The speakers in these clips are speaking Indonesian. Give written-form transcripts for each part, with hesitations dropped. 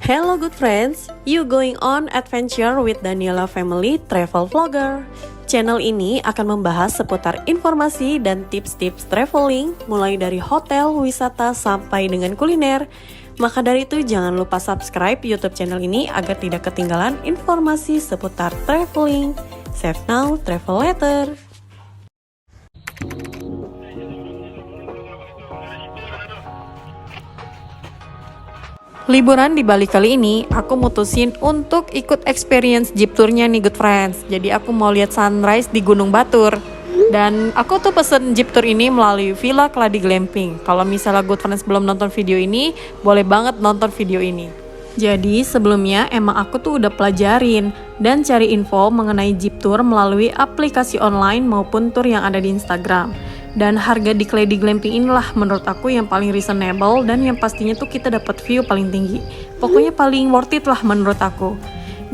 Hello good friends, you going on adventure with Daniela Family Travel Vlogger. Channel ini akan membahas seputar informasi dan tips-tips traveling, mulai dari hotel, wisata, sampai dengan kuliner. Maka dari itu jangan lupa subscribe YouTube channel ini agar tidak ketinggalan informasi seputar traveling. Save now, travel later. Liburan di Bali kali ini, aku mutusin untuk ikut experience jeep tournya nih good friends. Jadi aku mau lihat sunrise di Gunung Batur. Dan aku tuh pesen jeep tour ini melalui Villa Clady Glamping. Kalau misalnya good friends belum nonton video ini, boleh banget nonton video ini. Jadi sebelumnya emang aku tuh udah pelajarin dan cari info mengenai jeep tour melalui aplikasi online maupun tour yang ada di Instagram. Dan harga di Clady Glamping inilah menurut aku yang paling reasonable dan yang pastinya tuh kita dapat view paling tinggi. Pokoknya paling worth it lah menurut aku.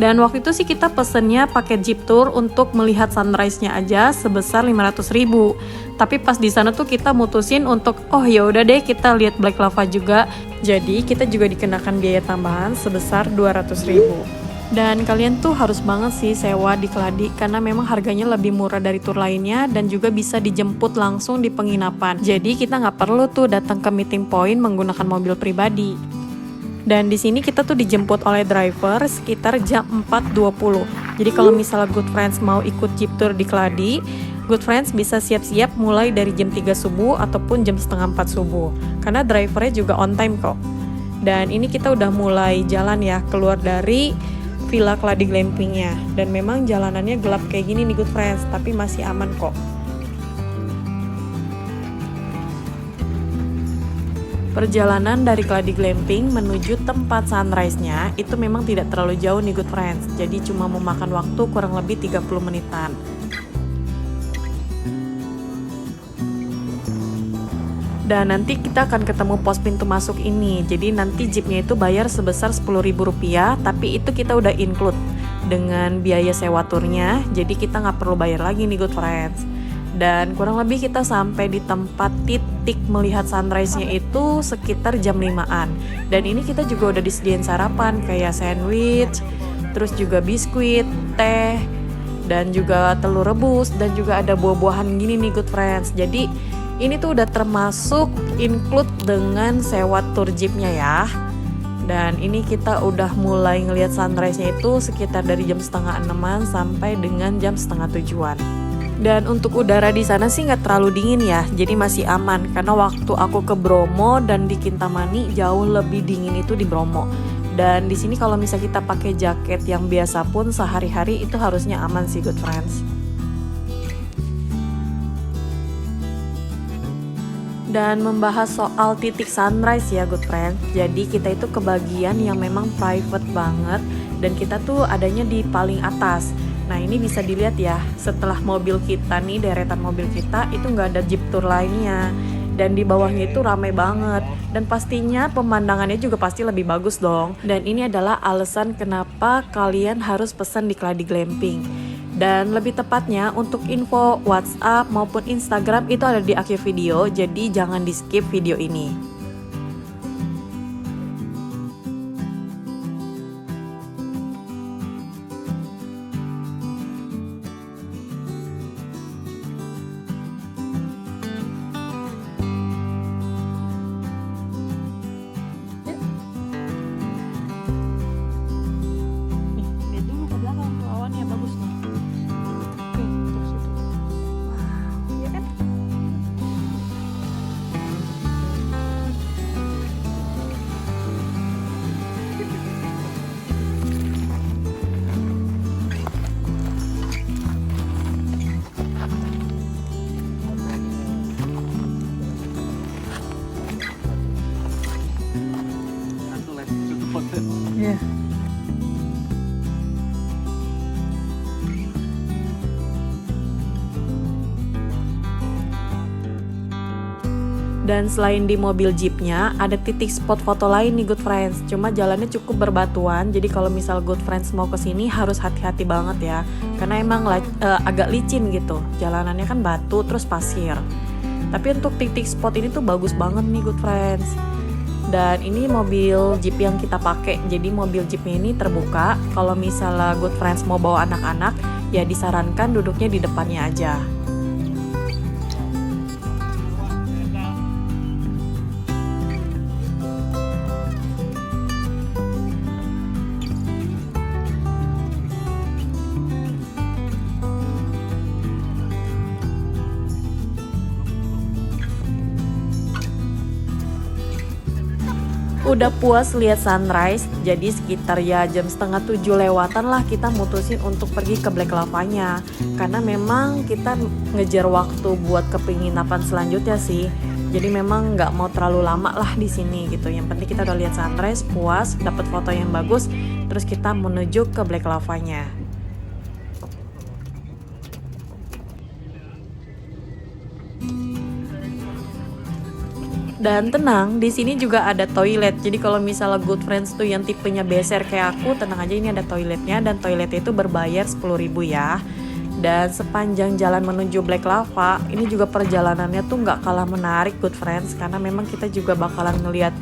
Dan waktu itu sih kita pesennya paket jeep tour untuk melihat sunrise-nya aja sebesar 500.000. Tapi pas di sana tuh kita mutusin untuk ya udah deh kita lihat Black Lava juga. Jadi kita juga dikenakan biaya tambahan sebesar 200.000. Dan kalian tuh harus banget sih sewa di Clady karena memang harganya lebih murah dari tour lainnya dan juga bisa dijemput langsung di penginapan. Jadi kita nggak perlu tuh datang ke meeting point menggunakan mobil pribadi. Dan di sini kita tuh dijemput oleh driver sekitar jam 4.20. Jadi kalau misalnya good friends mau ikut jeep tour di Clady, good friends bisa siap-siap mulai dari jam 3 subuh ataupun jam setengah 4 subuh. Karena drivernya juga on time kok. Dan ini kita udah mulai jalan ya keluar dari Villa Clady Glampingnya. Dan memang jalanannya gelap kayak gini nih good friends, tapi masih aman kok. Perjalanan dari Clady Glamping menuju tempat sunrise-nya itu memang tidak terlalu jauh nih good friends. Jadi cuma memakan waktu kurang lebih 30 menitan. Dan nanti kita akan ketemu pos pintu masuk ini. Jadi nanti jeepnya itu bayar sebesar Rp10.000, tapi itu kita udah include dengan biaya sewa turnya. Jadi kita nggak perlu bayar lagi nih good friends. Dan kurang lebih kita sampai di tempat titik melihat sunrise-nya itu sekitar jam 5-an. Dan ini kita juga udah disediain sarapan kayak sandwich, terus juga biskuit, teh, dan juga telur rebus, dan juga ada buah-buahan gini nih good friends. Jadi ini tuh udah termasuk include dengan sewa tour jeepnya ya. Dan ini kita udah mulai ngelihat sunrise-nya itu sekitar dari jam setengah 6-an sampai dengan jam setengah 7-an. Dan untuk udara di sana sih nggak terlalu dingin ya, jadi masih aman. Karena waktu aku ke Bromo dan di Kintamani jauh lebih dingin itu di Bromo. Dan di sini kalau misalnya kita pakai jaket yang biasa pun sehari-hari itu harusnya aman sih good friends. Dan membahas soal titik sunrise ya good friends. Jadi kita itu kebagian yang memang private banget dan kita tuh adanya di paling atas. Nah ini bisa dilihat ya, setelah mobil kita nih, deretan mobil kita itu nggak ada jeep tour lainnya. Dan di bawahnya itu ramai banget. Dan pastinya pemandangannya juga pasti lebih bagus dong. Dan ini adalah alasan kenapa kalian harus pesan di Clady Glamping. Dan lebih tepatnya untuk info WhatsApp maupun Instagram itu ada di akhir video, jadi jangan di skip video ini. Lihat dulu ke belakang tuh awannya bagus nih. Yeah. Dan selain di mobil jeepnya, ada titik spot foto lain nih good friends. Cuma jalannya cukup berbatuan, jadi kalau misal good friends mau kesini harus hati-hati banget ya. Karena emang agak licin gitu, jalanannya kan batu terus pasir. Tapi untuk titik spot ini tuh bagus banget nih good friends. Dan ini mobil jeep yang kita pakai. Jadi mobil jeepnya ini terbuka. Kalau misalnya Good Friends mau bawa anak-anak, ya disarankan duduknya di depannya aja. Udah puas lihat sunrise, jadi sekitar ya jam setengah 7 lewatan lah kita mutusin untuk pergi ke Black Lavanya. Karena memang kita ngejar waktu buat ke penginapan selanjutnya sih. Jadi memang nggak mau terlalu lama lah di sini gitu. Yang penting kita udah lihat sunrise, puas, dapat foto yang bagus, terus kita menuju ke Black Lavanya. Dan tenang, di sini juga ada toilet. Jadi kalau misalnya Good Friends tuh yang tipenya beser kayak aku, tenang aja, ini ada toiletnya, dan toiletnya itu berbayar 10.000 ya. Dan sepanjang jalan menuju Black Lava, ini juga perjalanannya tuh nggak kalah menarik Good Friends, karena memang kita juga bakalan ngelihat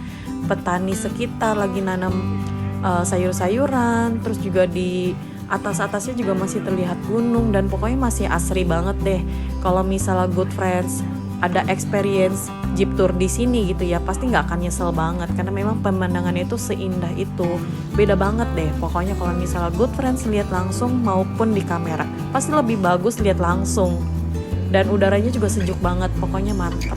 petani sekitar lagi nanam sayur-sayuran, terus juga di atas-atasnya juga masih terlihat gunung, dan pokoknya masih asri banget deh. Kalau misalnya Good Friends ada experience jeep tour di sini gitu ya, pasti nggak akan nyesel banget, karena memang pemandangannya itu seindah itu, beda banget deh. Pokoknya kalau misalnya Good Friends lihat langsung maupun di kamera, pasti lebih bagus lihat langsung. Dan udaranya juga sejuk banget, pokoknya mantap.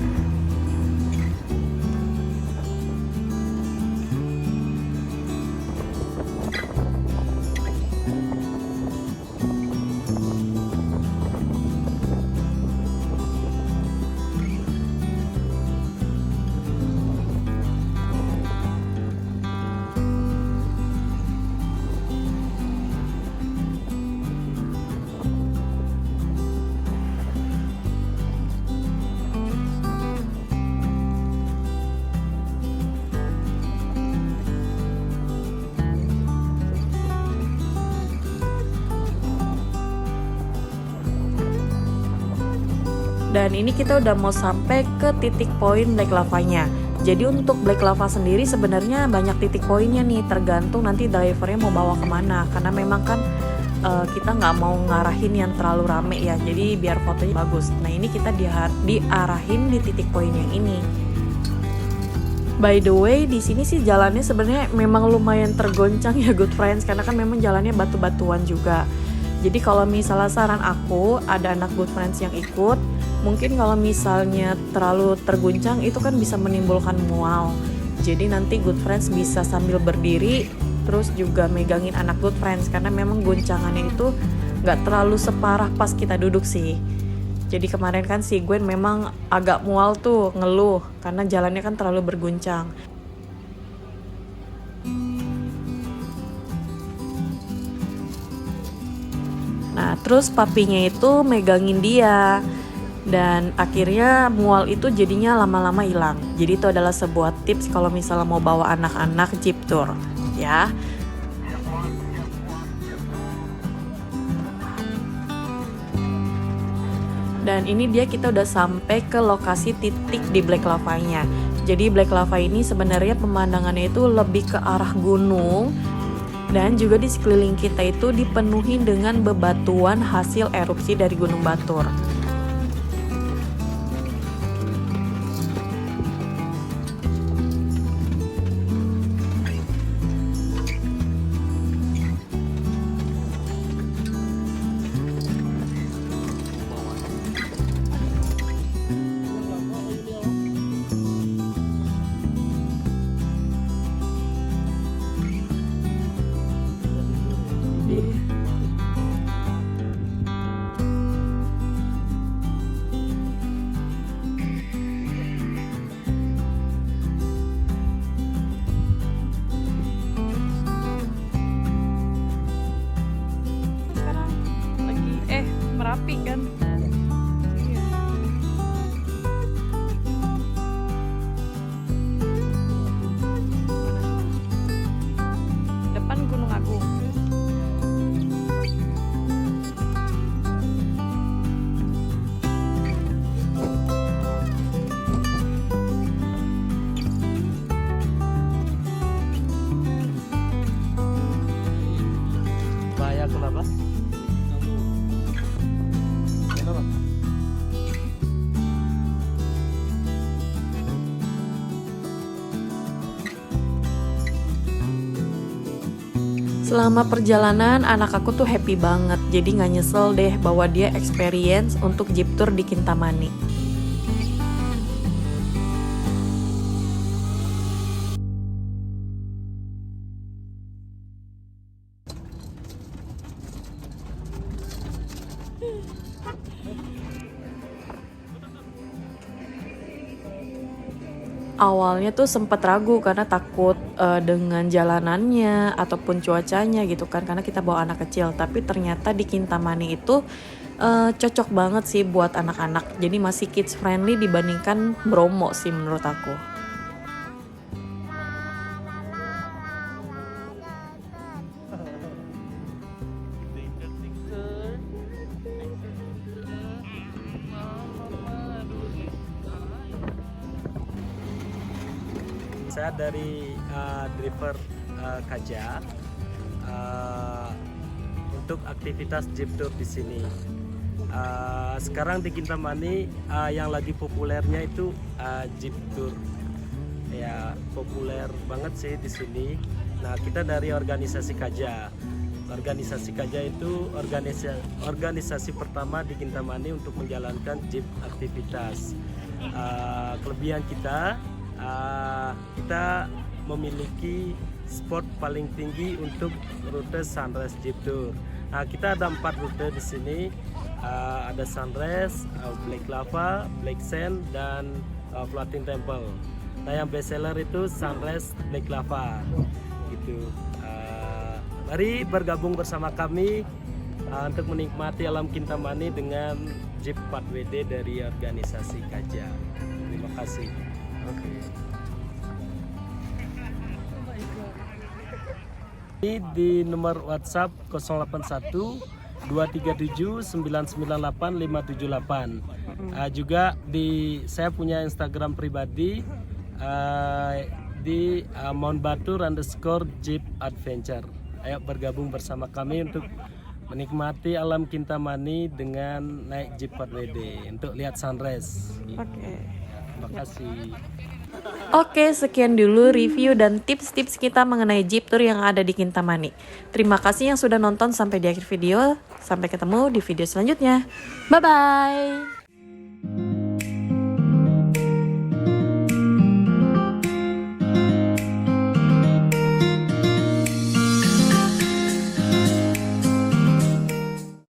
Dan ini kita udah mau sampai ke titik poin Black Lavanya. Jadi untuk Black Lava sendiri sebenarnya banyak titik poinnya nih, tergantung nanti drivernya mau bawa kemana. Karena memang kan kita nggak mau ngarahin yang terlalu rame ya, jadi biar fotonya bagus. Nah ini kita diarahin di titik poin yang ini. By the way, di sini sih jalannya sebenarnya memang lumayan tergoncang ya Good Friends, karena kan memang jalannya batu-batuan juga. Jadi kalau misalnya saran aku, ada anak Good Friends yang ikut, mungkin kalau misalnya terlalu terguncang itu kan bisa menimbulkan mual. Jadi nanti Good Friends bisa sambil berdiri terus juga megangin anak Good Friends, karena memang guncangannya itu nggak terlalu separah pas kita duduk sih. Jadi kemarin kan si Gwen memang agak mual tuh, ngeluh karena jalannya kan terlalu berguncang. Nah terus papinya itu megangin dia, dan akhirnya mual itu jadinya lama-lama hilang. Jadi itu adalah sebuah tips kalau misalnya mau bawa anak-anak jeep tour ya. Dan ini dia, kita udah sampai ke lokasi titik di Black Lavanya. Jadi Black Lava ini sebenarnya pemandangannya itu lebih ke arah gunung, dan juga di sekeliling kita itu dipenuhi dengan bebatuan hasil erupsi dari Gunung Batur. Merapi kan. Iya. Depan Gunung Agung. akun apa? Kenapa? Selama perjalanan anak aku tuh happy banget, jadi nggak nyesel deh bahwa dia experience untuk jeep tour di Kintamani. Awalnya tuh sempet ragu karena takut dengan jalanannya ataupun cuacanya gitu kan, karena kita bawa anak kecil. Tapi ternyata di Kintamani itu cocok banget sih buat anak-anak. Jadi masih kids friendly dibandingkan Bromo sih menurut aku. Saya dari driver Kaja untuk aktivitas jeep tour di sini. Sekarang di Kintamani yang lagi populernya itu jeep tour. Ya, populer banget sih di sini. Nah, kita dari organisasi Kaja. Organisasi Kaja itu organisasi pertama di Kintamani untuk menjalankan jeep aktivitas. Kelebihan kita memiliki spot paling tinggi untuk rute Sunrise Jeep Tour. Nah, kita ada 4 rute di sini. Ada Sunrise, Black Lava, Black Sand, dan Floating Temple. Nah, yang best seller itu Sunrise Black Lava. Gitu. Mari bergabung bersama kami untuk menikmati alam Kintamani dengan Jeep 4WD dari organisasi Kaja. Terima kasih. Ini di nomor WhatsApp 081 237 998 578. Juga saya punya Instagram pribadi di Mount Batur _Jeep Adventure. Ayo bergabung bersama kami untuk menikmati alam Kintamani dengan naik Jeep 4WD untuk lihat sunrise. Terima kasih. Oke, sekian dulu review dan tips-tips kita mengenai jeep tour yang ada di Kintamani. Terima kasih yang sudah nonton sampai di akhir video. Sampai ketemu di video selanjutnya. Bye-bye.